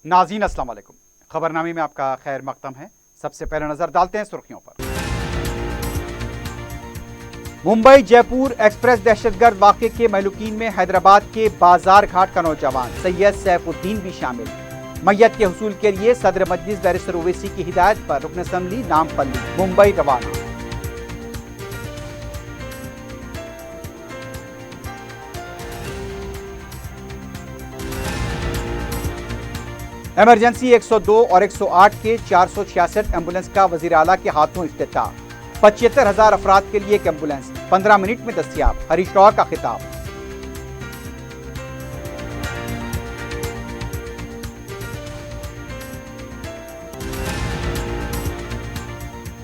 नाज़रीन अस्सलाम वालेकुम। खबरनामे में आपका खैर मकदम है। सबसे पहले नजर डालते हैं सुर्खियों पर। मुंबई जयपुर एक्सप्रेस दहशतगर्द वाक़े के महलूकीन में हैदराबाद के बाजार घाट का नौजवान सैयद सैफुद्दीन भी शामिल। मैयत के हुसूल के लिए सदर मजलिस बैरिस्टर ओवैसी की हिदायत पर रुकन असम्बली नामपल्ली मुंबई रवाना। इमरजेंसी 102 और 108 के 466 एम्बुलेंस का वज़ीर आला के हाथों इफ्तिताह। 75,000 अफराद के लिए एक एम्बुलेंस 15 मिनट में दस्तयाब। हरीश राव का खिताब।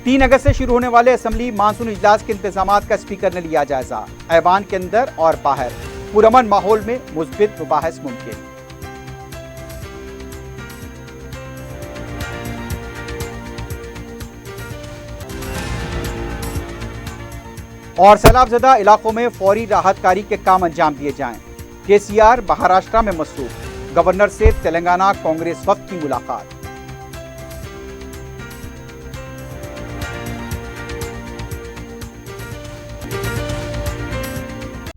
तीन अगस्त से शुरू होने वाले असम्बली मानसून इजलास के इंतजामात का स्पीकर ने लिया जायजा। ऐवान के अंदर और बाहर पुरअमन माहौल में मुस्बित मुबाहिस मुमकिन। और सैलाब ज़दा इलाकों में फौरी राहत कारी के काम अंजाम दिए जाएं। केसीआर महाराष्ट्र में मसरूफ। गवर्नर से तेलंगाना कांग्रेस वक्त की मुलाकात।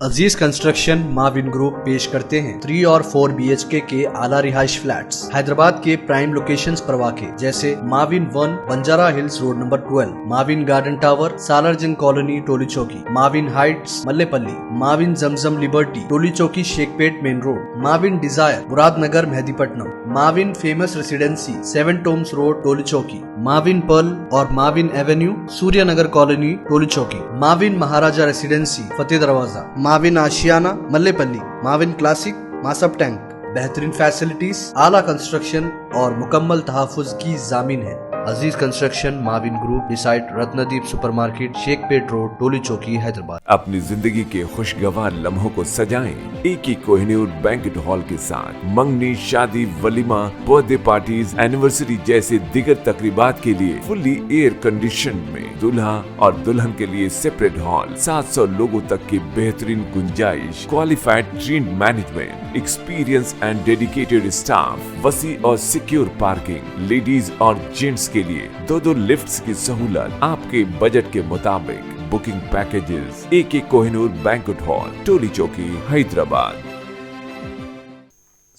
अजीज कंस्ट्रक्शन माविन ग्रुप पेश करते हैं 3 और 4 BHK के आला रिहाइश फ्लैट्स हैदराबाद के प्राइम लोकेशंस पर वाक़े, जैसे Mavin 1 Banjara Hills Road number 12, Mavin Garden Tower Salarjung Colony Toli Chowki, Mavin Heights Mallepally, Mavin Zamzam Liberty Toli Chowki Shaikpet Main Road, Mavin Desire Muradnagar Mehdipatnam, Mavin Famous Residency 7 Tombs Road Toli Chowki, Mavin Pearl और Mavin Avenue Suryanagar Colony Toli Chowki, Mavin Maharaja Residency Fateh Darwaza, Mavin Ashiyana Mallepally, Mavin Classic Masab Tank. बेहतरीन फैसिलिटीज, आला कंस्ट्रक्शन और मुकम्मल तहफ़्फ़ुज़ की ज़ामीन है। Aziz Construction Mavin Group beside Ratnadeep Supermarket Shaikpet Road Toli Chowki Hyderabad. अपनी जिंदगी के खुशगवार लम्हों को सजाएं एक ही कोहिनूर बैंक्वेट हॉल के साथ। मंगनी, शादी, वलीमा, बर्थडे पार्टीज, एनिवर्सरी जैसे दिगर तकरीबात के लिए फुल्ली एयर कंडीशन में दूल्हा और दुल्हन के लिए सेपरेट हॉल, 700 लोगों तक की बेहतरीन गुंजाइश, qualified train management, experience and dedicated staff, वसी और सिक्योर पार्किंग, लेडीज और जेंट्स के लिए 2 लिफ्ट्स की सहूलत आपके बजट के मुताबिक। Booking packages AK Kohinoor Banquet Hall Toli Chowki Hyderabad.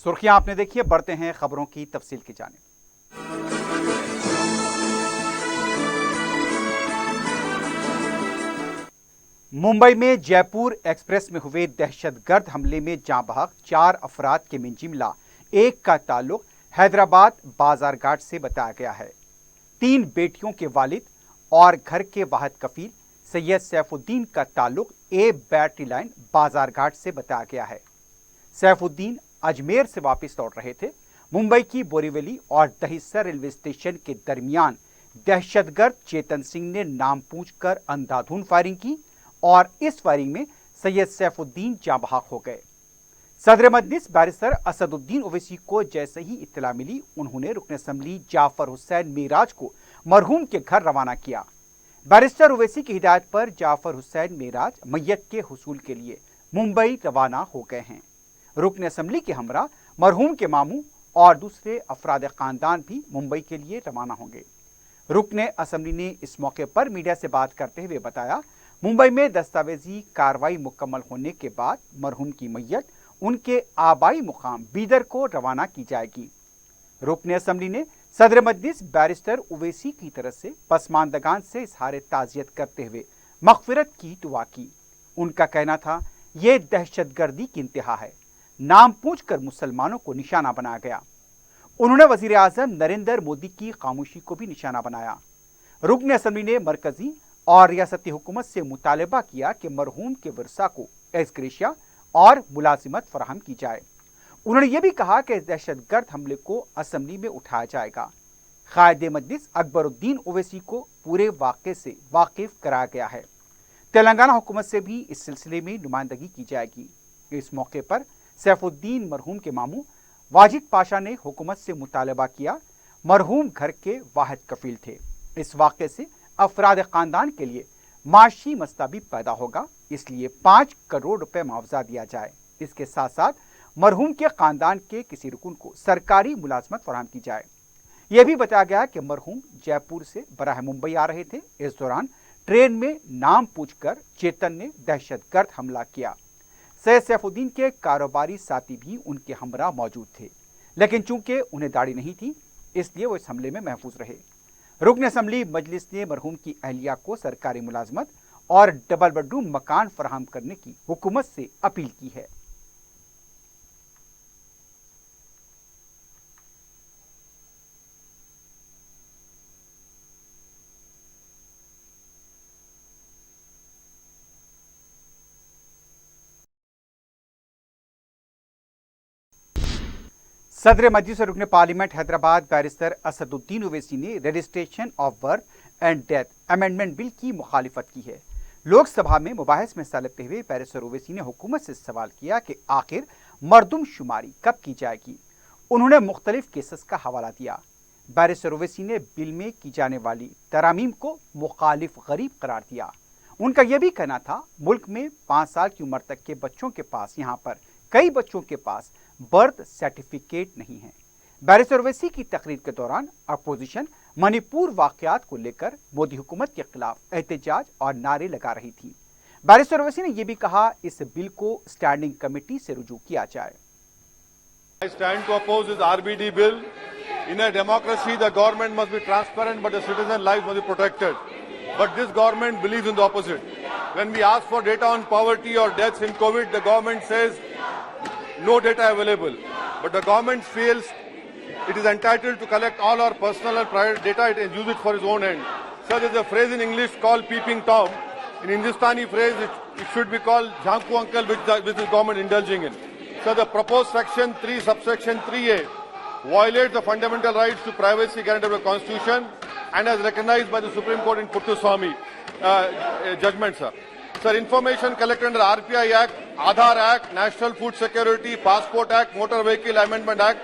सुर्खियां आपने देखी है, बढ़ते हैं खबरों की तफसील की जानिब। मुंबई में जयपुर एक्सप्रेस में हुए दहशतगर्द हमले में जाँ बहक 4 अफराद के में जिमला एक का ताल्लुक हैदराबाद बाजार घाट से बताया गया है। 3 बेटियों के वालिद और घर के वाहिद कफील सैयद सैफुद्दीन का ताल्लुक ए बैटरी लाइन बाजार घाट से बताया गया है। सैफुद्दीन अजमेर से वापस लौट रहे थे। मुंबई की बोरीवली और दहिसर रेलवे स्टेशन के दरमियान दहशतगर्द चेतन सिंह ने नाम पूछकर अंधाधुंध फायरिंग की और इस फायरिंग में सैयद सैफुद्दीन जाँ बहक हो गए। सदर मजलिस बैरिस्टर असदुद्दीन ओवैसी को जैसे ही इत्तला मिली, उन्होंने रुकन असम्बली जाफर हुसैन मेराज को मरहूम के घर रवाना किया। बैरिस्टर ओवैसी की हिदायत पर जाफर हुसैन मेराज मैयत के हुसूल के लिए मुंबई रवाना हो गए हैं। रुकन असम्बली के हमरा मरहूम के मामू और दूसरे अफराद खानदान भी मुंबई के लिए रवाना होंगे। रुकन असम्बली ने इस मौके पर मीडिया से बात करते हुए बताया, मुंबई में दस्तावेजी कार्रवाई मुकम्मल होने के बाद मरहूम की मैयत उनके आबाई मुकाम बीदर को रवाना की जाएगी। रुकन असम्बली ने सदर मजलिस बैरिस्टर ओवैसी की तरफ से पसमानदगान से इजहार ताज़ियत करते हुए मग़फ़िरत की दुआ की। उनका कहना था, ये दहशतगर्दी की इंतहा है, नाम पूछकर मुसलमानों को निशाना बनाया गया। उन्होंने वज़ीर आज़म नरेंद्र मोदी की खामोशी को भी निशाना बनाया। रुकन असम्बली ने मरकजी और रियासती हुकूमत से मुतालबा किया कि मरहूम के वर्सा को एस्ग्रेशिया और मुलाजिमत फराहम की जाए। उन्होंने ये भी कहा कि इस दहशतगर्द हमले को असम्बली में उठाया जाएगा। कायदे मजलिस अकबरुद्दीन ओवैसी को पूरे वाक़े से वाकिफ कराया गया है। तेलंगाना हुकूमत से भी इस सिलसिले में नुमाइंदगी की जाएगी। इस मौके पर सैफुद्दीन मरहूम के मामू वाजिद पाशा ने हुकूमत से मुतालबा किया। मरहूम घर के वाहिद कफील थे। इस वाक़े से अफराद ख़ानदान के लिए माशी मसला भी पैदा होगा, इसलिए 5 करोड़ रुपए मुआवजा दिया जाए। इसके साथ साथ मरहूम के खानदान के किसी रुकन को सरकारी मुलाजमत फराहम की जाए। यह भी बताया गया कि मरहूम जयपुर से बराह मुंबई आ रहे थे। इस दौरान ट्रेन में नाम पूछकर चेतन ने दहशतगर्द हमला किया। सैयद सैफुद्दीन के कारोबारी साथी भी उनके हमरा मौजूद थे, लेकिन चूंकि उन्हें दाढ़ी नहीं थी इसलिए वो इस हमले में महफूज रहे। रुकन असम्बली मजलिस ने मरहूम की अहलिया को सरकारी मुलाजमत और डबल बेडरूम मकान फराहम करने की हुकूमत से अपील की है। सदर मजलिस और रुकन पार्लियामेंट हैदराबाद बैरिस्टर असदुद्दीन ओवैसी ने registration of birth and death amendment bill की मुखालिफत की है। लोकसभा में मुबाहिस में हिस्सा लेते हुए बैरिस्टर ओवैसी ने हुकूमत से सवाल किया कि आखिर मरदमशुमारी कब की जाएगी। उन्होंने मुख्तलिफ केसेस का हवाला दिया। बैरिस्टर ओवैसी ने बिल में की जाने वाली तरामीम को मुखालिफ गरीब करार दिया। उनका यह भी कहना था मुल्क में 5 साल की उम्र तक के बच्चों के पास यहाँ पर कई बच्चों के पास बर्थ सर्टिफिकेट नहीं है। बैरिस्टर ओवैसी की तकरीर के दौरान अपोजिशन मणिपुर वाकयात को लेकर मोदी हुकूमत के खिलाफ एहतजाज और नारे लगा रही थी। बैरिस्टर ओवैसी ने यह भी कहा इस बिल को स्टैंडिंग कमेटी से रुजू किया जाए। I stand to oppose this RBD bill. In a democracy, the government must be transparent, but the citizen lives must be protected. But this government believes in the opposite. When we ask for data on poverty or deaths in COVID, the government says no data available. But the government feels it is entitled to collect all our personal and private data and use it for its own end. So there is a phrase in English called peeping Tom. In Hindustani phrase, it should be called Jhanku uncle, which the government indulging in. So the proposed section 3, subsection 3A violates the fundamental rights to privacy guaranteed by the Constitution and as recognized by the Supreme Court in Puttaswamy judgment, sir. Sir, information collected under RPI Act, Aadhaar Act, National Food Security, Passport Act, Motor Vehicle Amendment Act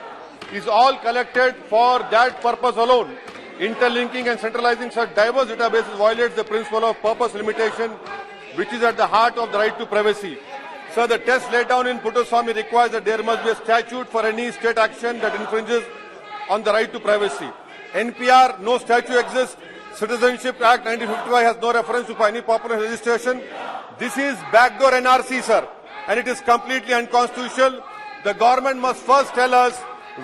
is all collected for that purpose alone. Interlinking and centralizing such diverse databases violates the principle of purpose limitation, which is at the heart of the right to privacy. Sir, the test laid down in Puttaswamy requires that there must be a statute for any state action that infringes on the right to privacy. NPR, no statute exists. Citizenship Act 1955 has no reference to any popular registration. This is backdoor NRC, sir, and it is completely unconstitutional. The government must first tell us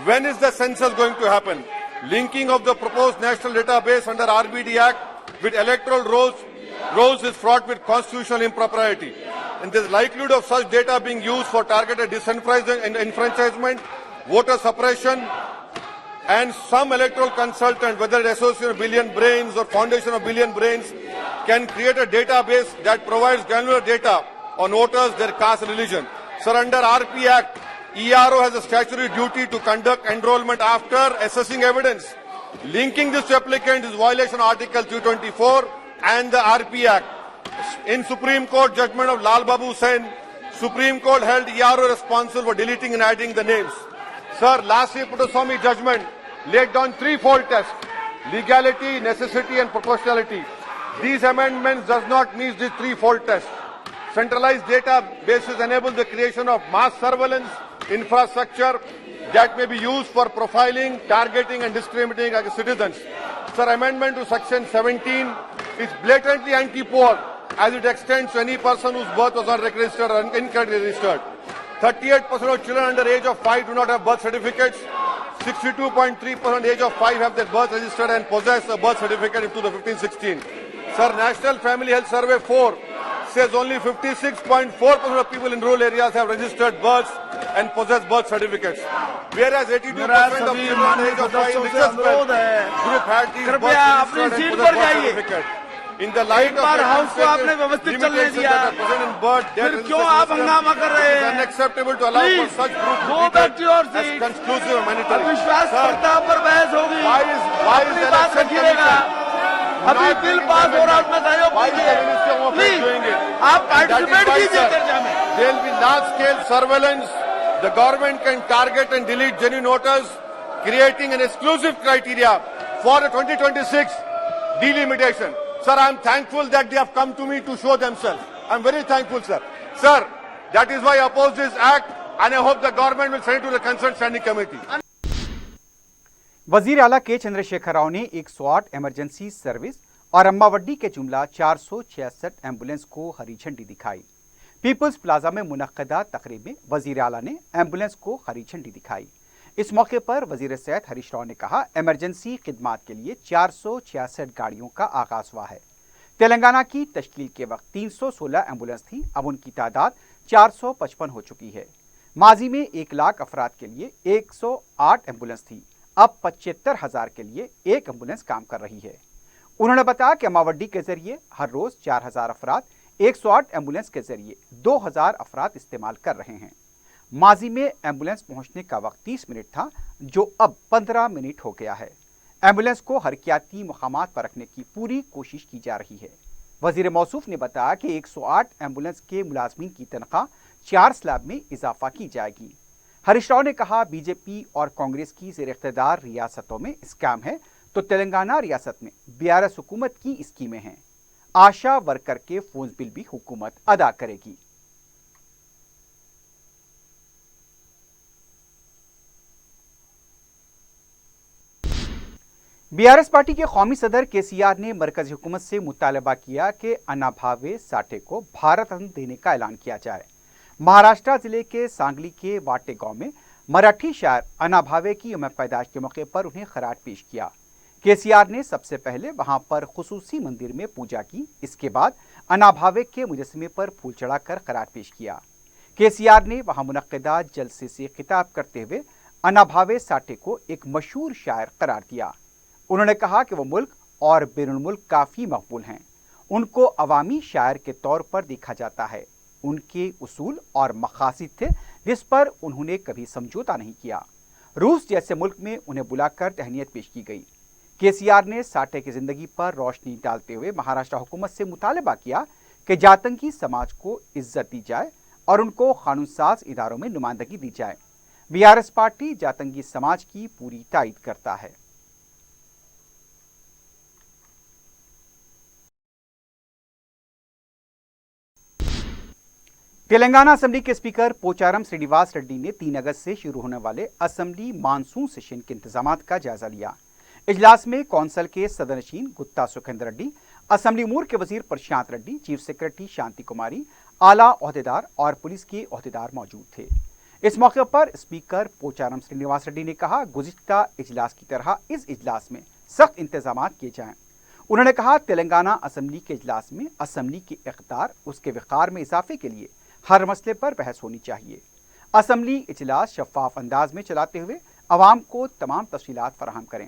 when is the census going to happen. Linking of the proposed national database under RBD Act with electoral rolls is fraught with constitutional impropriety. And there is likelihood of such data being used for targeted disenfranchisement, voter suppression, and some electoral consultant, whether the Association of Billion Brains or Foundation of Billion Brains, can create a database that provides granular data on voters, their caste and religion. Sir, under RP Act, ERO has a statutory duty to conduct enrollment after assessing evidence. Linking this to applicant is violation of Article 324 and the RP Act. In Supreme Court judgment of Lal Babu Sen, Supreme Court held ERO responsible for deleting and adding the names. Sir, last year Puttaswamy judgment laid down 3-fold tests: legality, necessity and proportionality. These amendments does not meet this 3-fold test. Centralized databases enable the creation of mass surveillance infrastructure that may be used for profiling, targeting and discriminating against citizens. Sir, amendment to section 17 is blatantly anti-poor as it extends to any person whose birth was not registered or incorrectly registered. 38% of children under age of 5 do not have birth certificates. 62.3% age of 5 have their birth registered and possess a birth certificate in 2015-16. Sir, National Family Health Survey 4 says only 56.4% of people in rural areas have registered births and possess birth certificates. Whereas 82% of children under age of 5 group had these birth registered and possess birth certificate. In the light of the limitations that are present in birth, death registration system, it is unacceptable to allow for such group to be treated as conclusive and mandatory. Why is the election commission अभी bill pass हो रहा है उसमें सहयोग please doing it? आप participate कीजिए चर्चा में. There will be large scale surveillance. The government can target and delete genuine voters, creating an exclusive criteria for the 2026 delimitation. Sir, I am thankful that they have come to me to show themselves. I am very thankful, sir. Sir, that is why I oppose this act. and I hope the government will send it to the concerned standing committee. वजीर आला के चंद्रशेखर राव ने 108 emergency service और अम्बावड्डी के जुमला 466 ambulance को हरी झंडी दिखाई। पीपल्स प्लाजा में मुनक्कदा तकरीब में वजीर आला ने एम्बुलेंस को हरी झंडी दिखाई। इस मौके पर वजीर सेहत हरीश राव ने कहा, इमरजेंसी खिदमात के लिए 466 गाड़ियों का आगाज हुआ है। तेलंगाना की तश्कील के वक्त 316 एम्बुलेंस थी, अब उनकी तादाद 455 हो चुकी है। माजी में 1 लाख अफराद के लिए 108 एम्बुलेंस थी, अब 75,000 के लिए एक एम्बुलेंस काम कर रही है। उन्होंने बताया कि अम्बावड्डी के जरिए हर रोज 4,000 अफराद 108 एम्बुलेंस के जरिए 2,000 अफराद इस्तेमाल कर रहे हैं। माजी में एम्बुलेंस पहुंचने का वक्त 30 मिनट था, जो अब 15 मिनट हो गया है। एम्बुलेंस को हरकियाती मकामात पर रखने की पूरी कोशिश की जा रही है। वजीर मौसूफ ने बताया कि 108 एम्बुलेंस के मुलाजमीन की तनख्वाह 4 स्लैब में इजाफा की जाएगी। हरीश राव ने कहा, बीजेपी और कांग्रेस की ज़ेर इख्तियार रियासतों में स्कैम है तो तेलंगाना रियासत में बीआरएस हुकूमत की स्कीमें हैं। आशा वर्कर के फोन बिल भी हुकूमत अदा करेगी। बीआरएस पार्टी के कौमी सदर केसीआर ने मरकजी हुकूमत से मुतालबा किया कि अनाभावे साठे को भारत रत्न देने का ऐलान किया जाए। महाराष्ट्र जिले के सांगली के वाटे गांव में मराठी शायर अनाभावे की यौम पैदाइश के मौके पर उन्हें खराट पेश किया। केसीआर ने सबसे पहले वहां पर खुसूसी मंदिर में पूजा की, इसके बाद अनाभावे के मुजस्समे पर फूल चढ़ाकर खराट पेश किया। केसीआर ने वहां मुनक्किदा जलसे से खिताब करते हुए अनाभावे साठे को एक मशहूर शायर करार दिया। उन्होंने कहा कि वो मुल्क और बैरुल मुल्क काफ़ी मकबूल हैं, उनको अवामी शायर के तौर पर देखा जाता है। उनके उसूल और मकासद थे जिस पर उन्होंने कभी समझौता नहीं किया। रूस जैसे मुल्क में उन्हें बुलाकर तहनीत पेश की गई। केसीआर ने साठे की जिंदगी पर रोशनी डालते हुए महाराष्ट्र हुकूमत से मुतालबा किया कि जातंगी समाज को इज्जत दी जाए और उनको कानून साज इदारों में नुमाइंदगी दी जाए। बीआरएस पार्टी जातंगी समाज की पूरी तायद करता है। तेलंगाना असेंबली के स्पीकर पोचारम श्रीनिवास रेड्डी ने 3 अगस्त से शुरू होने वाले असेंबली मानसून सेशन के इंतजामात का जायजा लिया। इजलास में कौंसल के सदनशीन गुत्ता सुखेंद्र रेड्डी, असेंबली उमूर के वजीर प्रशांत रेड्डी, चीफ सेक्रेटरी शांति कुमारी, आला ओहदेदार और पुलिस के ओहदेदार मौजूद थे। इस मौके पर स्पीकर पोचारम श्रीनिवास रेड्डी ने कहा, गुज़िश्ता इजलास की तरह इस इजलास में सख्त इंतजाम किए जाएं। उन्होंने कहा, तेलंगाना असेंबली के इजलास में असेंबली के इक़्तिदार, उसके वक़ार में इजाफे के लिए हर मसले पर बहस होनी चाहिए। असेंबली इजलास शफाफ अंदाज में चलाते हुए अवाम को तमाम तफसीलात फराहम करें।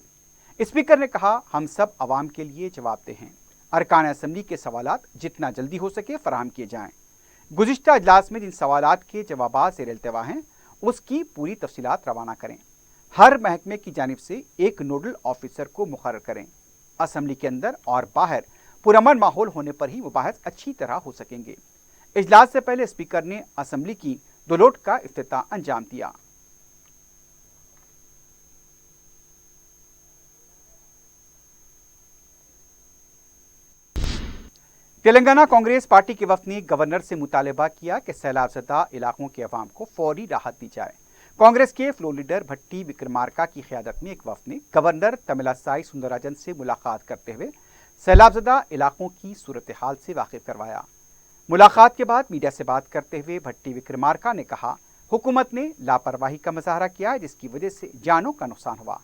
स्पीकर ने कहा, हम सब अवाम के लिए जवाबदेह हैं। अरकान असेंबली के सवालात जितना जल्दी हो सके फराहम किए जाएं। गुज़िश्ता इजलास में जिन सवालात के जवाबात ज़ेर इल्तिवा हैं उसकी पूरी तफसीलात रवाना करें। हर महकमे की जानिब से एक नोडल ऑफिसर को मुकर्रर करें। असेंबली के अंदर और बाहर पुरअमन माहौल होने पर ही मुबाहस अच्छी तरह हो सकेंगे। इजलास से पहले स्पीकर ने असेंबली की दुलोट का इफ्तिताह अंजाम दिया। तेलंगाना कांग्रेस पार्टी के वफद ने गवर्नर से मुतालबा किया कि सैलाबज़दा इलाकों के अवाम को फौरी राहत दी जाए। कांग्रेस के फ्लोर लीडर भट्टी विक्रमार्का की क़यादत में एक वफद ने गवर्नर तमिलिसाई सुंदरराजन से मुलाकात करते हुए सैलाबज़दा इलाकों की सूरत हाल से वाकिफ करवाया। मुलाकात के बाद मीडिया से बात करते हुए भट्टी विक्रमार्का ने कहा, हुकूमत ने लापरवाही का मुजाहरा किया है, जिसकी वजह से जानों का नुकसान हुआ,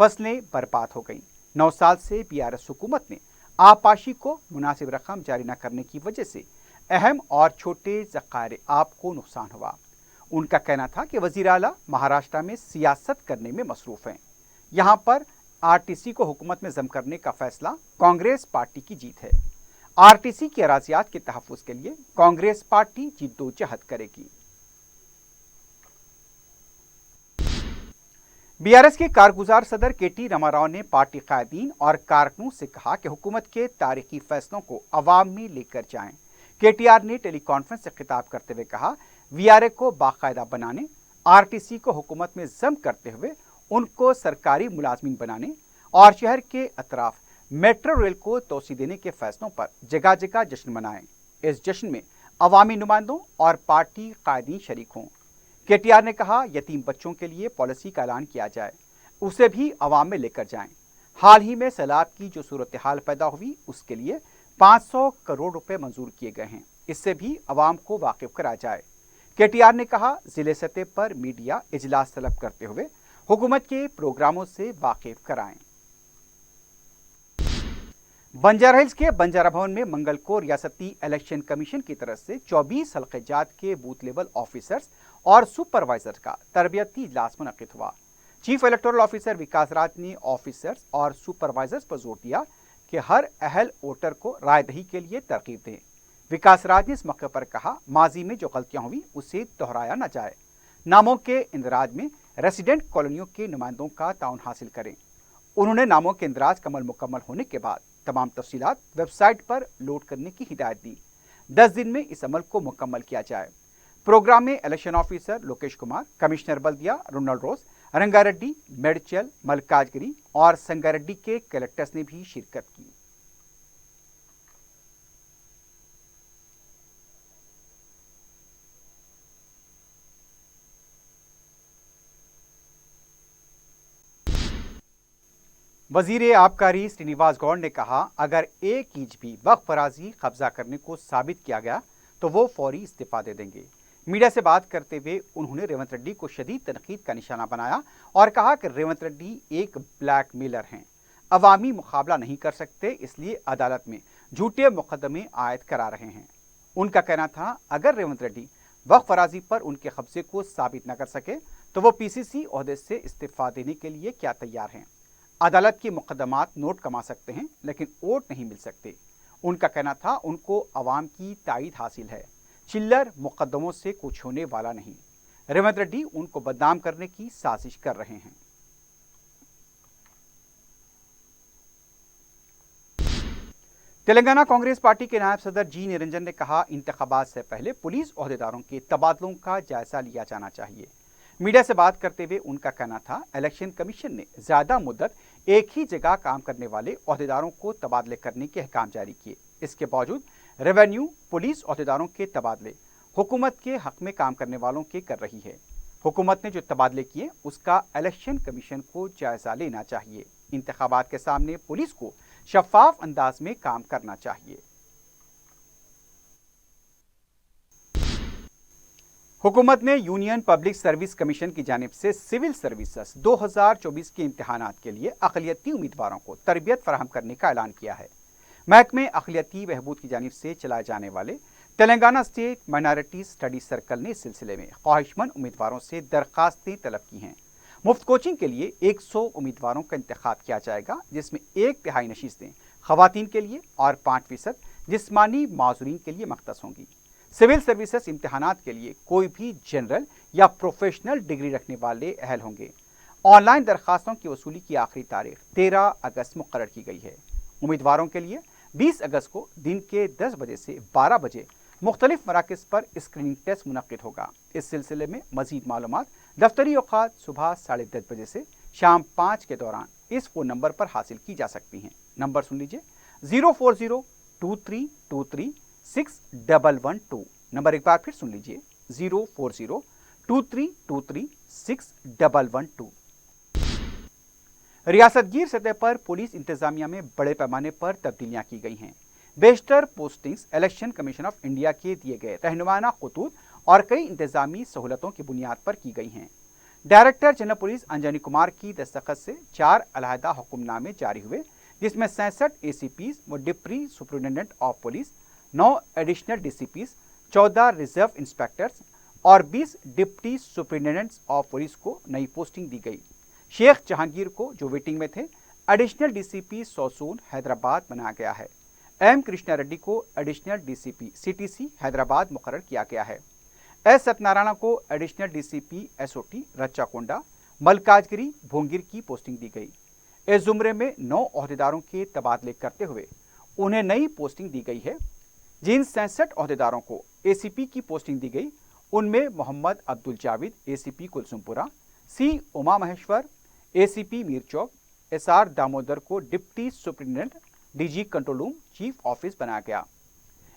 फसलें बर्बाद हो गईं। 9 साल से बीआरएस हुकूमत ने आबपाशी को मुनासिब रकम जारी न करने की वजह से अहम और छोटे ज़खायर आब को नुकसान हुआ। उनका कहना था कि वज़ीर आला महाराष्ट्र में सियासत करने में मसरूफ़ हैं। यहाँ पर आरटीसी को हुकूमत में जम करने का फैसला कांग्रेस पार्टी की जीत है। आरटीसी की अराजियात के तहफ़्फ़ुज़ के लिए कांग्रेस पार्टी जिद्दोजहद करेगी। बीआरएस के कारगुजार सदर केटी रामाराव ने पार्टी कायदीन और कारकुनों से कहा कि हुकूमत के तारीखी फैसलों को अवाम में लेकर जाएं। केटीआर ने टेली कॉन्फ्रेंस से खिताब करते हुए कहा, वीआरए को बाकायदा बनाने, आरटीसी को हुकूमत में जम करते हुए उनको सरकारी मुलाजमीन बनाने और शहर के अतराफ मेट्रो रेल को तोसी देने के फैसलों पर जगह जगह जश्न मनाएं। इस जश्न में अवामी नुमाइंदों और पार्टी कायदीन शरीक हों। केटीआर ने कहा यतीम बच्चों के लिए पॉलिसी का ऐलान किया जाए, उसे भी अवाम में लेकर जाएं। हाल ही में सैलाब की जो सूरत हाल पैदा हुई उसके लिए 500 करोड़ रुपए मंजूर किए गए हैं, इससे भी अवाम को वाकिफ कराया जाए। केटीआर ने कहा जिले सतह पर मीडिया इजलास तलब करते हुए हुकूमत के प्रोग्रामों से वाकिफ कराएं। बंजारा हिल्स के बंजारा भवन में मंगल को रियासती इलेक्शन कमीशन की तरफ से 24 हल्के जात के बूथ लेवल ऑफिसर्स और सुपरवाइजर का तरबियती इजलास मुनक्किद हुआ। चीफ इलेक्टोरल ऑफिसर विकास राज ने ऑफिसर्स और सुपरवाइजर्स पर जोर दिया कि हर अहल वोटर को रायदही के लिए तरकीब दें। विकास राज ने इस मौके पर कहा माजी में जो गलतियां हुई उसे दोहराया न जाए। नामों के इंदराज में रेसिडेंट कॉलोनियों के नुमाइंदों का ताउन हासिल करें। उन्होंने नामों के इंदराज का अमल मुकम्मल होने के बाद तमाम तफसीलात वेबसाइट पर लोड करने की हिदायत दी। 10 दिन में इस अमल को मुकम्मल किया जाए। प्रोग्राम में election officer Lokesh Kumar, commissioner बल्दिया रोनाल्ड रोज, रंगारेड्डी, मेडचल, मल्काजगिरी और संगारेड्डी के कलेक्टर्स ने भी शिरकत की। वजीर आबकारी श्रीनिवास गौड़ ने कहा अगर एक इंच भी वक्फ फराजी कब्जा करने को साबित किया गया तो वो फौरी इस्तीफा दे देंगे। मीडिया से बात करते हुए उन्होंने रेवंत रेड्डी को शदीद तनकीद का निशाना बनाया और कहा कि रेवंत रेड्डी एक ब्लैकमेलर हैं, अवामी मुकाबला नहीं कर सकते, इसलिए अदालत में झूठे मुकदमे आयद करा रहे हैं। उनका कहना था अगर रेवंत रेड्डी वक्फ फराजी पर उनके कब्जे को साबित न कर सके तो वो पीसीसी ओहदे से इस्तीफा देने के लिए क्या तैयार हैं। अदालत के मुकदमात नोट कमा सकते हैं लेकिन वोट नहीं मिल सकते। उनका कहना था उनको अवाम की ताईद हासिल है, चिल्लर मुकदमों से कुछ होने वाला नहीं। रेवंत रेड्डी उनको बदनाम करने की साजिश कर रहे हैं। तेलंगाना कांग्रेस पार्टी के नायब सदर जी निरंजन ने कहा इंतखाबात से पहले पुलिस ओहदेदारों के तबादलों का जायजा लिया जाना चाहिए। मीडिया से बात करते हुए उनका कहना था इलेक्शन कमीशन ने ज्यादा मुद्दत एक ही जगह काम करने वाले ओहदेदारों को तबादले करने के अहकाम जारी किए। इसके बावजूद रेवेन्यू पुलिस ओहदेदारों के तबादले हुकूमत के हक में काम करने वालों के कर रही है। हुकूमत ने जो तबादले किए उसका इलेक्शन कमीशन को जायजा लेना चाहिए। इंतखाबात के सामने पुलिस को शफाफ अंदाज में काम करना चाहिए। हुकूमत ने यूनियन पब्लिक सर्विस कमीशन की जानिब से सिविल सर्विसेज 2024 के इम्तिहानात के लिए अक़लियती उम्मीदवारों को तरबियत फराहम करने का ऐलान किया है। महकमे अक़लियती बहबूद की जानिब से चलाए जाने वाले Telangana state minority study circle ने इस सिलसिले में ख्वाहिशमंद उम्मीदवारोरों से दरखास्तें तलब की हैं। मुफ्त कोचिंग के लिए 100 उम्मीदवारों का इंतखाब किया जाएगा, जिसमें 1/3 नशीस्तें ख़वातीन के लिए और 5% जिस्मानी माजूरीन के लिए मख्तस होंगी। सिविल सर्विसेज इम्तिहानात के लिए कोई भी जनरल या प्रोफेशनल डिग्री रखने वाले अहल होंगे। ऑनलाइन दरखास्तों की वसूली की आखिरी तारीख 13 अगस्त मुकर्रर की गई है। उम्मीदवारों के लिए 20 अगस्त को दिन के 10 बजे से 12 बजे मुख्तलिफ मराकज़ पर स्क्रीनिंग टेस्ट मुनक्किद होगा। इस सिलसिले में मजीद मालूमात दफ्तरी औकात सुबह 10:30 बजे से शाम 5 के दौरान इस फ़ोन नंबर पर हासिल की जा सकती हैं। नंबर सुन लीजिए 04023236112। नंबर एक बार फिर सुन लीजिए 04023236112। रियासतगीर सतह पर पुलिस इंतजामिया में बड़े पैमाने पर तब्दीलियां की गई हैं। बेशतर postings Election Commission of India के दिए गए रहनुमाना खतूत और कई इंतजामी सहूलतों की बुनियाद पर की गई हैं। Director general police Anjani Kumar की दस्तखत से 4 अलहदा हुक्मनामे जारी हुए, जिसमें 66 ACPs व deputy superintendent of police, 9 additional DCPs, 14 reserve inspectors और 20 डिप्टी सुपरिटेंडेंट्स ऑफ पुलिस को नई पोस्टिंग दी गई। शेख जहांगीर को, जो वेटिंग में थे, एडिशनल DCP सोसून हैदराबाद बनाया गया है। M कृष्णा रेड्डी को एडिशनल DCP CTC हैदराबाद मुकर्रर किया गया है। S सत्यनारायण को additional DCP SOT Rachakonda Malkajgiri Bhongir की पोस्टिंग दी गई। इस जुमरे में 9 ओहदेदारों के तबादले करते हुए उन्हें नई पोस्टिंग दी गई है। जिन 67 ओहदेदारों को ACP की पोस्टिंग दी गई उनमें Mohammad Abdul Javed ACP Kulsumpura, C Uma Maheshwar ACP Mir Chowk, SR Damodar को deputy superintendent DG control room chief office बनाया गया।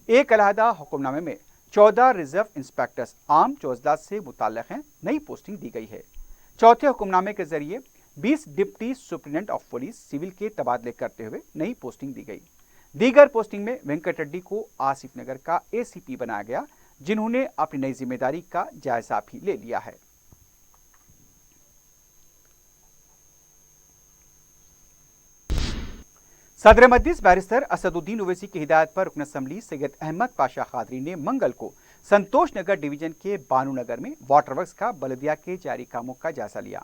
एक अलहदा हुक्मनामे में 14 रिजर्व इंस्पेक्टर्स आम चौजला से मुताल्लिक हैं, नई पोस्टिंग दी गई है। चौथे हुक्मनामे के जरिए 20 deputy superintendent of police civil के तबादले करते हुए नई पोस्टिंग दी गई। दीगर पोस्टिंग में वेंकट रेड्डी को आसिफ नगर का एसीपी बनाया गया, जिन्होंने अपनी नई जिम्मेदारी का जायजा भी ले लिया है। सदर मजलिस बैरिस्टर असदुद्दीन ओवैसी की हिदायत पर रुकन असम्बली सैयद अहमद पाशा खादरी ने मंगल को संतोष नगर डिवीजन के बानू नगर में वाटर वर्क्स का बल्दिया के जारी कामों का जायजा लिया।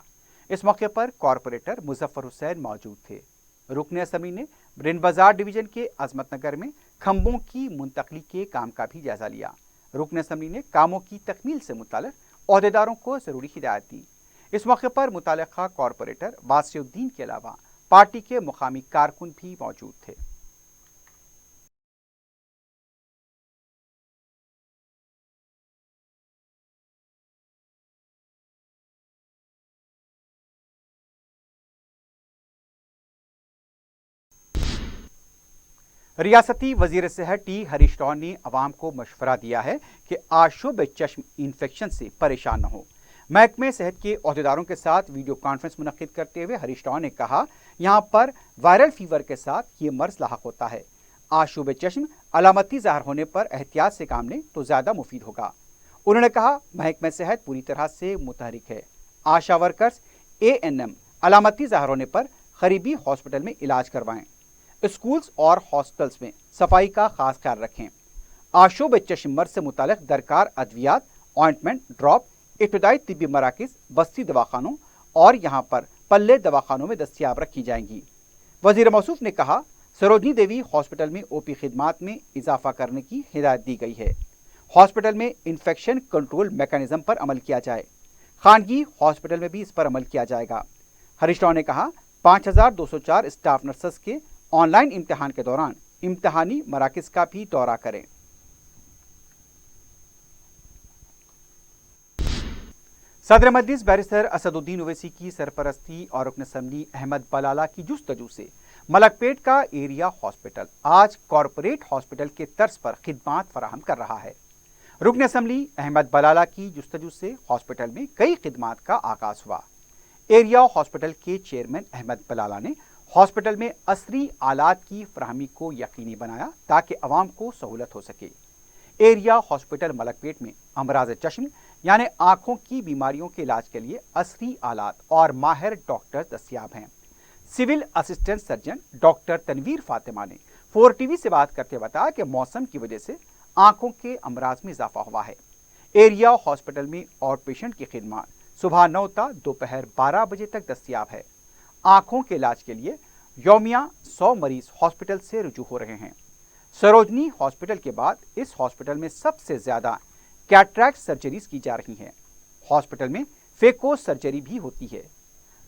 इस मौके पर कॉरपोरेटर मुजफ्फर हुसैन मौजूद थे। रुकन असम्बली ने ब्रिन बाजार डिवीजन के अजमत नगर में खंभों की मुंतकली के काम का भी जायजा लिया। रुकन असम्बली ने कामों की तकमील से मुताल्लिक ओहदेदारों को जरूरी हिदायत दी। इस मौके पर मुताल्लिका कॉरपोरेटर वासिउद्दीन के अलावा पार्टी के मुकामी कारकुन भी मौजूद थे। रियासती वजीर सेहत टी हरीश राव ने अवाम को मशवरा दिया है कि आशुब चश्म इन्फेक्शन से परेशान न हो। महकमे सेहत के ओहदेदारों के साथ वीडियो कॉन्फ्रेंस मुनक्किद करते हुए हरीश राव ने कहा, यहाँ पर वायरल फीवर के साथ ये मर्ज लाहक होता है। आशुब चश्म अलामती ज़ाहिर होने पर एहतियात से काम लें तो ज़्यादा मुफीद होगा। उन्होंने कहा, महकमे सेहत पूरी तरह से मुतहरिक है। आशा वर्कर्स ANM अलामती ज़ाहिर होने पर करीबी हॉस्पिटल में इलाज करवाएं। स्कूल्स और हॉस्टल्स में सफाई का खास ख्याल रखें। आशुब चश्म मर्ज से मुताल्लिक दरकार अद्वियात, ऑइंटमेंट, ड्रॉप इब्तदाई तिब्बी मराकिज, बस्ती दवाखानों और यहाँ पर पल्ले दवाखानों में दस्तियाब रखी जाएंगी। वजीर मौसूफ ने कहा, सरोजनी देवी हॉस्पिटल में OP खिदमात में इजाफा करने की हिदायत दी गई है। हॉस्पिटल में इन्फेक्शन कंट्रोल मैकेनिज्म पर अमल किया जाए। खानगी हॉस्पिटल में भी इस पर अमल किया जाएगा। हरीश राव ने कहा, 5204 स्टाफ नर्सेस के ऑनलाइन इम्तिहान के दौरान इम्तिहानी मराकिज का भी दौरा करें। सदर मजलिस बैरिस्टर असदुद्दीन ओवैसी की सरपरस्ती और रुकन असम्बली अहमद बलाला की जुस्तजू से मलकपेट का एरिया हॉस्पिटल आज कॉरपोरेट हॉस्पिटल के तर्ज पर खिदमात फराहम कर रहा है। रुकन असम्बली अहमद बलाला की जुस्तजू से हॉस्पिटल में कई खिदमात का आगाज हुआ। एरिया हॉस्पिटल के चेयरमैन अहमद बलाला ने हॉस्पिटल में असरी आलात की फराहमी को यकीनी बनाया ताकि अवाम को सहूलत हो सके। एरिया हॉस्पिटल मलकपेट में अमराज चश्म यानी आंखों की बीमारियों के इलाज के लिए असरी आलात और माहिर डॉक्टर दस्तियाब हैं। Civil assistant surgeon doctor Tanveer Fatima ने 4TV से बात करते बताया कि मौसम की वजह से आंखों के अमराज में इजाफा हुआ है। एरिया हॉस्पिटल में आउट पेशेंट की खिदमत सुबह 9 ता दोपहर 12 बजे तक दस्तियाब है। आंखों के इलाज के लिए यौमिया 100 मरीज हॉस्पिटल से रुजू हो रहे हैं। सरोजनी हॉस्पिटल के बाद इस हॉस्पिटल में सबसे ज्यादा कैटरैक्ट सर्जरीज की जा रही हैं। हॉस्पिटल में फेको सर्जरी भी होती है।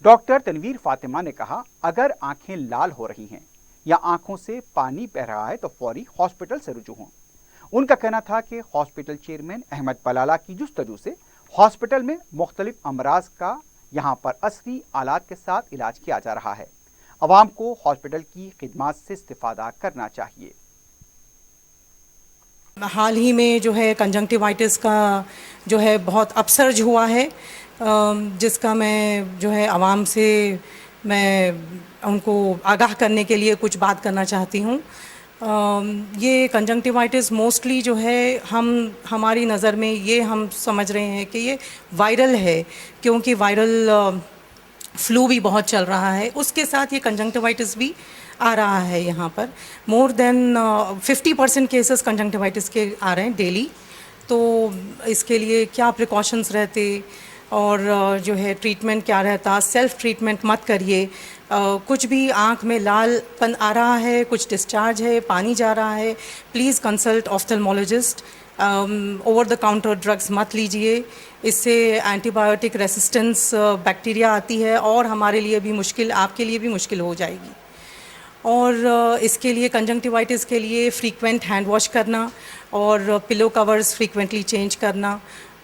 डॉक्टर तनवीर फातिमा ने कहा, अगर आंखें लाल हो रही हैं या आंखों से पानी बह रहा है तो फौरी हॉस्पिटल से रुजू हों। उनका कहना था कि हॉस्पिटल चेयरमैन अहमद बलाला की जुस्तजू से हॉस्पिटल में मुख्तलिफ अमराज का यहाँ पर असली आलात के साथ इलाज किया जा रहा है। अवाम को हॉस्पिटल की खिदमात से इस्तिफादा करना चाहिए। हाल ही में जो है कंजंक्टिवाइटिस का जो है बहुत अपसर्ज हुआ है, जिसका मैं जो है आवाम से मैं उनको आगाह करने के लिए कुछ बात करना चाहती हूँ। ये कंजंक्टिवाइटिस मोस्टली जो है हमारी नज़र में ये हम समझ रहे हैं कि ये वायरल है, क्योंकि वायरल फ्लू भी बहुत चल रहा है, उसके साथ ये कंजंक्टिवाइटिस भी आ रहा है। यहाँ पर मोर देन 50% केसेस कंजंक्टिवाइटिस के आ रहे हैं डेली। तो इसके लिए क्या प्रिकॉशंस रहते और जो है ट्रीटमेंट क्या रहता, सेल्फ ट्रीटमेंट मत करिए। कुछ भी आँख में लालपन आ रहा है, कुछ डिस्चार्ज है, पानी जा रहा है, please consult ophthalmologist. Over the counter drugs मत लीजिए, इससे एंटीबायोटिक रेसिस्टेंस बैक्टीरिया आती है और हमारे लिए भी मुश्किल, आपके लिए भी मुश्किल हो जाएगी। और इसके लिए कंजंक्टिवाइटिस के लिए फ्रीक्वेंट हैंड वॉश करना और पिलो कवर्स फ्रीक्वेंटली चेंज करना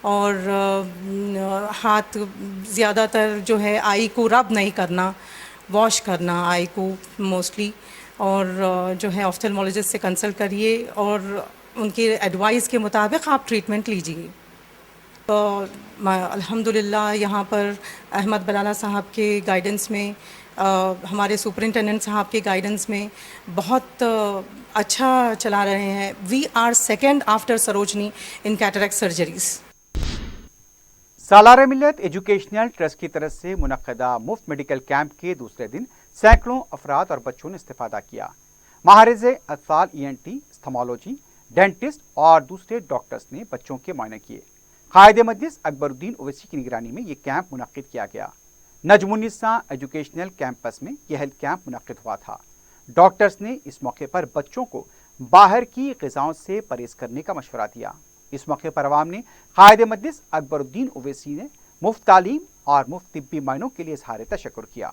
और हाथ ज़्यादातर जो है आई को रब नहीं करना, वॉश करना आई को मोस्टली। और जो है ऑफ्थल्मोलॉजिस्ट से कंसल्ट करिए और ان کی ایڈوائس کے مطابق آپ ٹریٹمنٹ لیجیے. تو الحمدللہ یہاں پر احمد بلالہ صاحب کے گائیڈنس میں، ہمارے سپرنٹینڈنٹ صاحب کے گائیڈنس میں بہت اچھا چلا رہے ہیں. We are second after Sarojini in cataract surgeries. Salare Millat Educational trust کی طرف سے منعقدہ مفت میڈیکل کیمپ کے دوسرے دن سینکڑوں افراد اور بچوں نے استفادہ کیا. ماہرز اطفال ENT، استھمالوجی، ڈینٹسٹ اور دوسرے ڈاکٹرز نے بچوں کے معائنے کیے. قائد مجلس اکبر الدین اویسی کی نگرانی میں یہ کیمپ منعقد کیا گیا. نجم النساء ایجوکیشنل کیمپس میں یہ ہیلتھ کیمپ منعقد ہوا تھا. ڈاکٹرز نے اس موقع پر بچوں کو باہر کی غذاؤں سے پرہیز کرنے کا مشورہ دیا. اس موقع پر عوام نے قائد مجلس اکبر الدین اویسی نے مفت تعلیم اور مفت طبی معائنوں کے لیے اظہار تشکر کیا.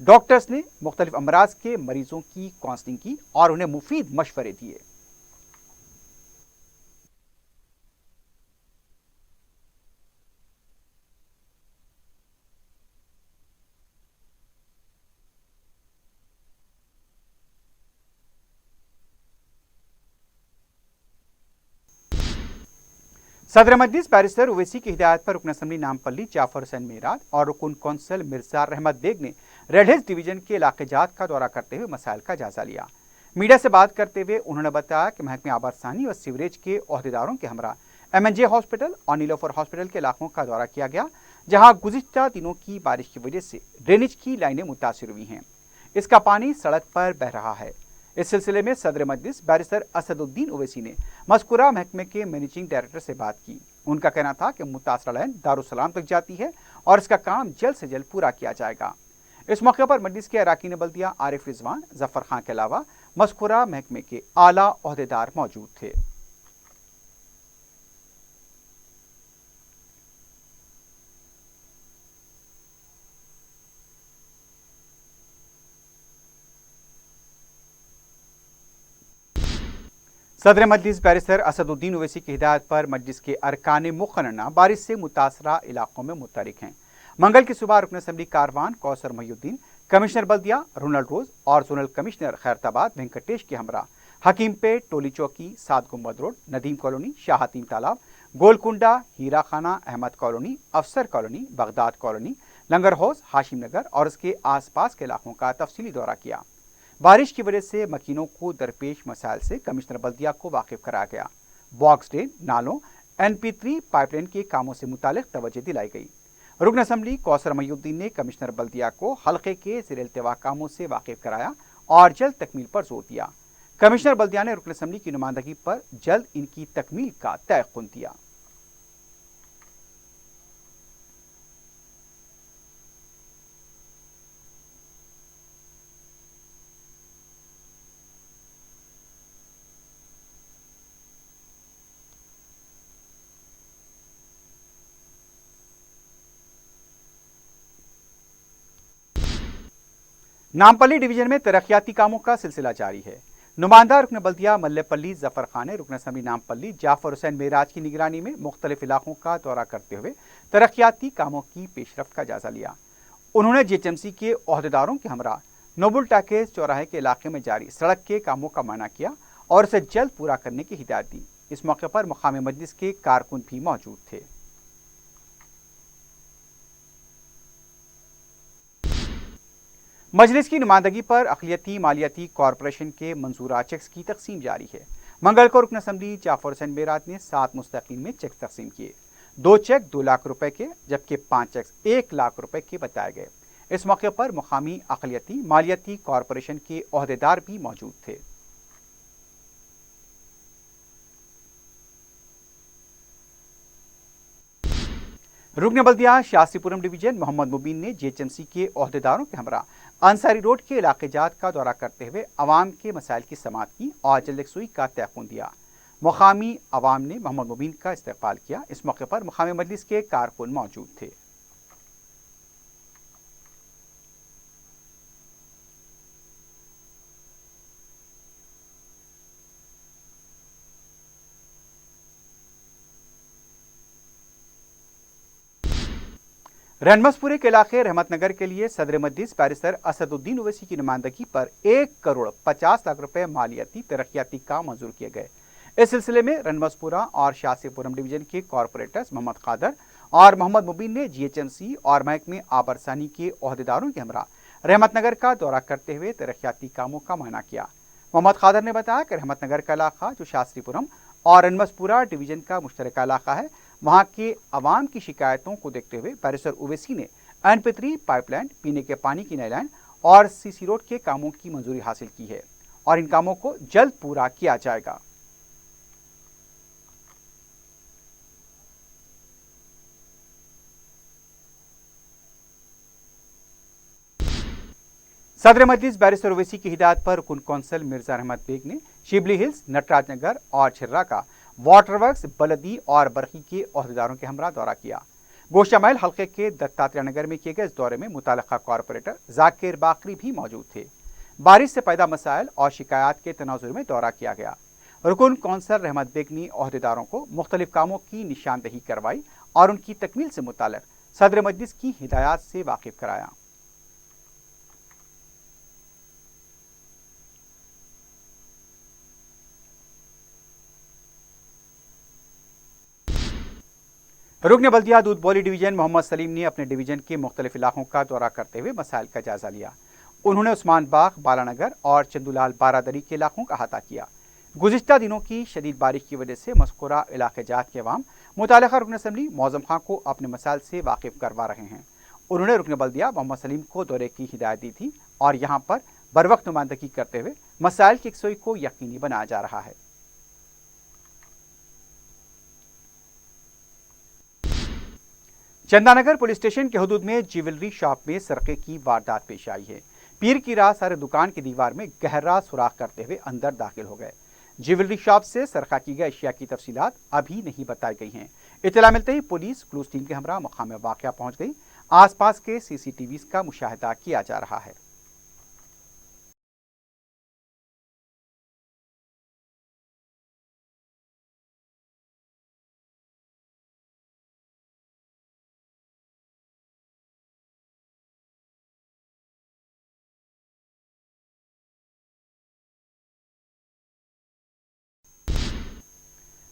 ڈاکٹرز نے مختلف امراض کے مریضوں کی کاؤنسلنگ کی اور انہیں مفید مشورے دیے. صدر مجلس بیرسٹر اویسی کی ہدایت پر رکن اسمبلی نامپلی جعفر حسین میراد اور رکن کونسل مرزا رحمت بیگ نے ریڈ ہلز ڈویژن کے علاقے جات کا دورہ کرتے ہوئے مسائل کا جائزہ لیا. میڈیا سے بات کرتے ہوئے انہوں نے بتایا کہ محکمہ آباد ثانی و سیوریج کے عہدیداروں کے ہمراہ MNJ ہاسپٹل اور نیلوفر ہاسپٹل کے علاقوں کا دورہ کیا گیا، جہاں گزشتہ دنوں کی بارش کی وجہ سے ڈرینیج کی لائنیں متاثر ہوئی ہیں. اس کا پانی سڑک پر بہہ رہا ہے. اس سلسلے میں صدر مجلس بیرسٹر اسد الدین اویسی نے مذکورہ محکمے کے مینیجنگ ڈائریکٹر سے بات کی. ان کا کہنا تھا کہ متاثرہ لائن دارالسلام تک جاتی ہے اور اس کا کام جلد سے جلد پورا کیا جائے گا. اس موقع پر مجلس کے اراکین بلدیہ عارف رضوان، ظفر خان کے علاوہ مذکورہ محکمے کے اعلیٰ عہدیدار موجود تھے. صدر مجلس بیرسٹر اسد الدین اویسی کی ہدایت پر مجلس کے ارکان مقننہ بارش سے متاثرہ علاقوں میں متحرک ہیں. منگل کی صبح رکن اسمبلی کاروان کوثر محی الدین، کمشنر بلدیہ رونلڈ روز اور زونل کمشنر خیرتآباد وینکٹیش کے ہمراہ حکیم پیٹ، ٹولی چوکی، 7 گنبد روڈ، ندیم کالونی، شاہ حتیم تالاب، گولکنڈا، ہیرا خانہ، احمد کالونی، افسر کالونی، بغداد کالونی، لنگر ہاؤس، ہاشم نگر اور اس کے آس پاس کے علاقوں کا تفصیلی دورہ کیا. بارش کی وجہ سے مکینوں کو درپیش مسائل سے کمشنر بلدیہ کو واقف کرایا گیا. باکس ڈرین، نالوں، NP3 پائپ لائن کے کاموں سے متعلق توجہ دلائی گئی. رکن اسمبلی کوثر محی الدین نے کمشنر بلدیہ کو حلقے کے زیر التواء کاموں سے واقف کرایا اور جلد تکمیل پر زور دیا. کمشنر بلدیہ نے رکن اسمبلی کی نمائندگی پر جلد ان کی تکمیل کا تیقن دیا. نامپلی ڈویژن میں ترقیاتی کاموں کا سلسلہ جاری ہے. نمائندہ رکن بلدیہ ملے پلی ظفر خان نے رکن اسمبلی نامپلی جعفر حسین میراج کی نگرانی میں مختلف علاقوں کا دورہ کرتے ہوئے ترقیاتی کاموں کی پیش رفت کا جائزہ لیا. انہوں نے GHMC کے عہدیداروں کے ہمراہ نوبل ٹاکیز چوراہے کے علاقے میں جاری سڑک کے کاموں کا معائنہ کیا اور اسے جلد پورا کرنے کی ہدایت دی. اس موقع پر مقامی مجلس کے کارکن بھی موجود تھے. مجلس کی نمائندگی پر اقلیتی مالیاتی کارپوریشن کے منظورہ چیکس کی تقسیم جاری ہے. منگل کو رکن اسمبلی جعفر حسین میراد نے 7 مستحقین میں چیک تقسیم کیے. 2 چیک 2 لاکھ روپے کے جبکہ 5 چیک 1 لاکھ روپے کے بتائے گئے. اس موقع پر مقامی اقلیتی مالیاتی کارپوریشن کے عہدیدار بھی موجود تھے. رکن بلدیہ شاسی پورم ڈویژن محمد مبین نے GHMC کے عہدیداروں کے ہمراہ انصاری روڈ کے علاقے جات کا دورہ کرتے ہوئے عوام کے مسائل کی سماعت کی اور جلد یکسوئی کا تیقن دیا. مقامی عوام نے محمد مبین کا استقبال کیا. اس موقع پر مقامی مجلس کے کارکن موجود تھے. رنمس پورے کے علاقے رحمت نگر کے لیے صدر مجلس بیرسٹر اسد الدین اویسی کی نمائندگی پر 1 کروڑ 50 لاکھ روپے مالیاتی ترقیاتی کام منظور کیے گئے. इस सिलसिले में रनमसपुरा और शासीपुरम डिवीजन के कॉरपोरेटर्स मोहम्मद कादर और मोहम्मद मुबीन ने जीएचएमसी और महकमे आबरसानी के ओहदेदारों के हमरा रहमतनगर का दौरा करते हुए तरक्याती कामों का मुआयना किया। मोहम्मद कादर ने बताया कि रहमतनगर का इलाका जो शास्त्रीपुरम और रनमसपुरा डिवीजन का मुश्तरका इलाका है, वहाँ के अवाम की शिकायतों को देखते हुए बैरिस्टर ओवैसी ने एनपी3 पाइपलाइन, पीने के पानी की नई लाइन और सीसी रोड के कामों की मंजूरी हासिल की है और इन कामों को जल्द पूरा किया जाएगा। सदर मजलिस बैरिस्टर ओवैसी की हिदायत पर रुकन कौंसल मिर्जा अहमद बेग ने शिबली हिल्स, नटराज नगर और छिर्रा का वाटर वर्क्स, बलदी और बरखी के ओहदेदारों के हमरा दौरा किया। गोशा महल हल्के के दत्तात्रेय नगर में किए गए इस दौरे में मुताल्लिका कॉरपोरेटर जाकिर बाकरी भी मौजूद थे। बारिश से पैदा मसाइल और शिकायत के तनाजुर में दौरा किया गया। रुकन कौंसल रहमत बेग ने ओहदेदारों को मुख्तलिफ कामों की निशानदही करवाई और उनकी तकमील से मुताल्लिक सदर मजलिस की हिदायत से वाकिफ कराया। रुकन बल्दिया दूध बौली डिवीजन मोहम्मद सलीम ने अपने डिवीजन के मुख्तलिफ इलाकों का दौरा करते हुए मसाइल का जायजा लिया। उन्होंने उस्मान बाग, बालानगर और चंदूलाल बारादरी के इलाकों का अहाता किया। गुज़िश्ता दिनों की शदीद बारिश की वजह से मज़कूरा इलाके जात के अवाम मुताल्लिका रुकन असम्बली मौज़म खां को अपने मसाइल से वाकिफ करवा रहे हैं। उन्होंने रुकन बल्दिया मोहम्मद सलीम को दौरे की हिदायत दी थी और यहाँ पर बरवक्त नुमाइंदगी करते हुए मसाइल की यकसुई को यकीनी बनाया जा रहा है। चंदानगर पुलिस स्टेशन के हुदूद में ज्वेलरी शॉप में सरके की वारदात पेश आई है। पीर की रात सारे दुकान की दीवार में गहरा सुराख करते हुए अंदर दाखिल हो गए। ज्वेलरी शॉप से सरका की गई अशिया की तफसीलात अभी नहीं बताई गई हैं। इत्तला मिलते ही पुलिस क्लूज टीम के हमरा मकाम वाक़या पहुंच गई। आसपास के सीसीटीवी का मुशाहिदा किया जा रहा है।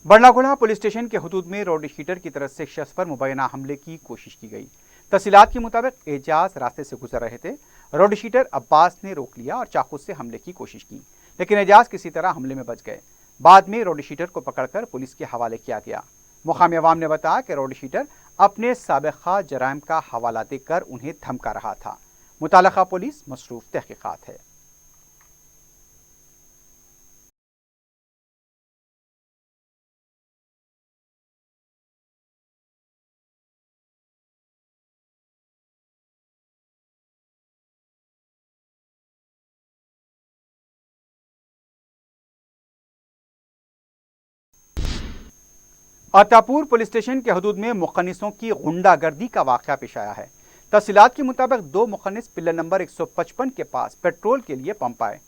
बरनागोला पुलिस स्टेशन के हुदूद में रोड शीटर की तरफ से शख्स पर मुबैना हमले की कोशिश की गई। तफसीलात के मुताबिक एजाज रास्ते से गुजर रहे थे। रोड शीटर अब्बास ने रोक लिया और चाकू से हमले की कोशिश की, लेकिन एजाज किसी तरह हमले में बच गए। बाद में रोड शीटर को पकड़कर पुलिस के हवाले किया गया। मुकामी अवाम ने बताया कि रोड शीटर अपने साबिक़ा जराइम का हवाला देकर उन्हें धमका रहा था। मुताल्लिका पुलिस मसरूफ तहकीकात है। अत्तापुर पुलिस स्टेशन के हदूद में मुखन्निसों की गुंडागर्दी का वाक़या पेश आया है। तफसीलात के मुताबिक 2 मुखन्निस पिल्लर नंबर 155 के पास पेट्रोल के लिए पंप आए,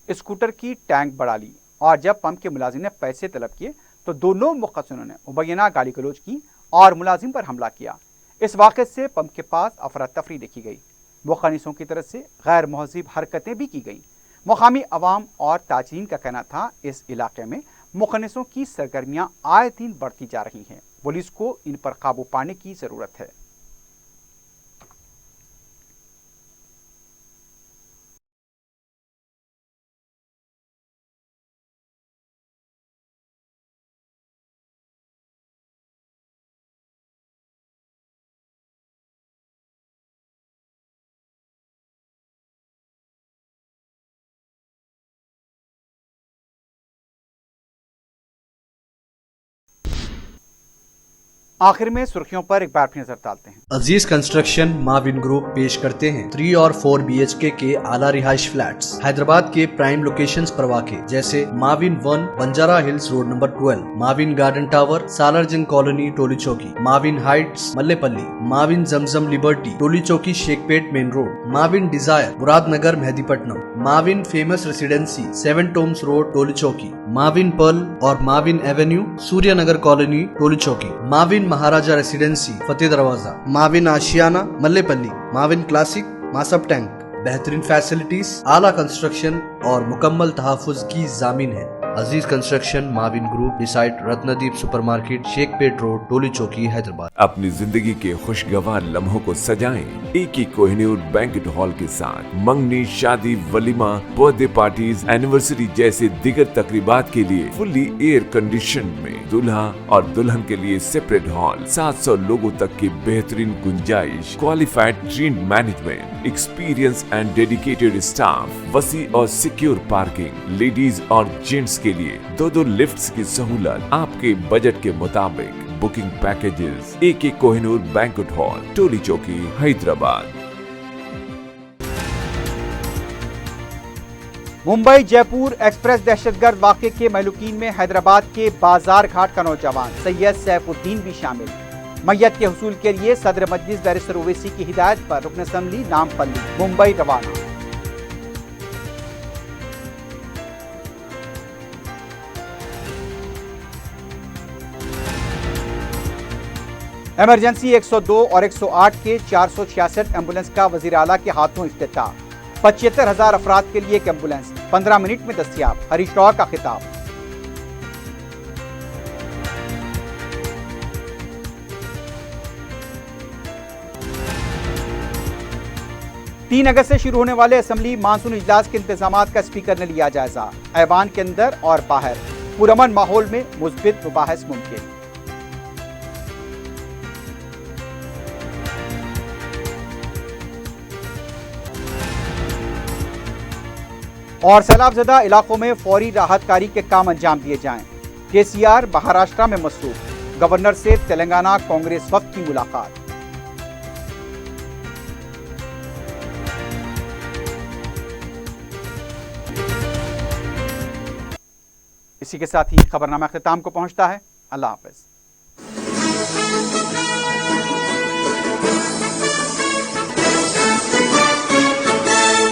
स्कूटर की टैंक बढ़ा ली और जब पंप के मुलाजिम ने पैसे तलब किए तो दोनों मुखन्निसों ने मुबैना गाली गलौज की और मुलाजिम पर हमला किया। इस वाक़े से पंप के पास अफरा तफरी देखी गई। मुखन्निसों की तरफ से गैर महज़िब हरकतें भी की गई। मुकामी अवाम और ताजीन का कहना था इस इलाके में मुखन्निसों की सरगर्मियां आए दिन बढ़ती जा रही हैं। पुलिस को इन पर काबू पाने की जरूरत है। आखिर में सुर्खियों पर एक बार फिर नजर डालते हैं। अजीज कंस्ट्रक्शन माविन ग्रुप पेश करते हैं 3 और 4 BHK के आला रिहाइश फ्लैट्स हैदराबाद के प्राइम लोकेशंस पर वाक़े जैसे Mavin 1 Banjara Hills Road number 12, Mavin Garden Tower Salarjung Colony Toli Chowki, Mavin Heights Mallepally, Mavin Zamzam Liberty Toli Chowki Shaikpet Main Road, Mavin Desire Muradnagar Mehdipatnam, Mavin Famous Residency 7 Tombs Road Toli Chowki, Mavin Pearl और Mavin Avenue Suryanagar Colony Toli Chowki, Mavin Maharaja Residency Fateh Darwaza, Mavin Ashiyana Mallepally, Mavin Classic Masab Tank. बेहतरीन फैसिलिटीज, आला कंस्ट्रक्शन और मुकम्मल तहफ़्फ़ुज़ की ज़ामीन है। Aziz Construction Mavin Group beside Ratnadeep Supermarket Shaikpet Road Toli Chowki Hyderabad. अपनी जिंदगी के खुशगवार लम्हों को सजाएं एक ही कोहिनूर बैंक्वेट हॉल के साथ। मंगनी, शादी, वलीमा, बर्थडे पार्टीज, एनिवर्सरी जैसे दिगर तकरीबात के लिए फुल्ली एयर कंडीशन में दूल्हा और दुल्हन के लिए सेपरेट हॉल, 700 लोगों तक की बेहतरीन गुंजाइश, qualified trained management, experience and dedicated staff, वसी और सिक्योर पार्किंग, लेडीज और जेंट्स के लिए 2 लिफ्ट्स की सहूलत आपके बजट के मुताबिक। Booking packages AK Kohinoor Banquet Hall, Toli Chowki, Hyderabad. Mumbai Jaipur Express दहशतगर्द वाक़े के महलूकीन में हैदराबाद के बाजार घाट का नौजवान सैयद सैफुद्दीन भी शामिल। मैयत के हुसूल के लिए सदर मजलिस बैरिस्टर ओवैसी की हिदायत पर रुकन असम्बली नामपल्ली मुंबई रवाना। इमरजेंसी 102 और 108 के 466 एम्बुलेंस का वजीर आला के हाथों इफ्तिताह। 75,000 अफराद के लिए एक एम्बुलेंस 15 मिनट में दस्तयाब। हरीश राव का खिताब। तीन अगस्त से शुरू होने वाले असेंबली मानसून इजलास के इंतजामात का स्पीकर ने लिया जायजा। ऐवान के अंदर और बाहर पुरअमन माहौल में मुस्बित मुबाहिस मुमकिन। और सैलाबज़दा इलाकों में फौरी राहत कारी के काम अंजाम दिए जाएं। KCR महाराष्ट्र में मसरूफ। गवर्नर से तेलंगाना कांग्रेस वफ्द की मुलाकात। इसी के साथ ही खबरनामा अख्ताम को पहुंचता है। अल्लाह हाफ़िज़।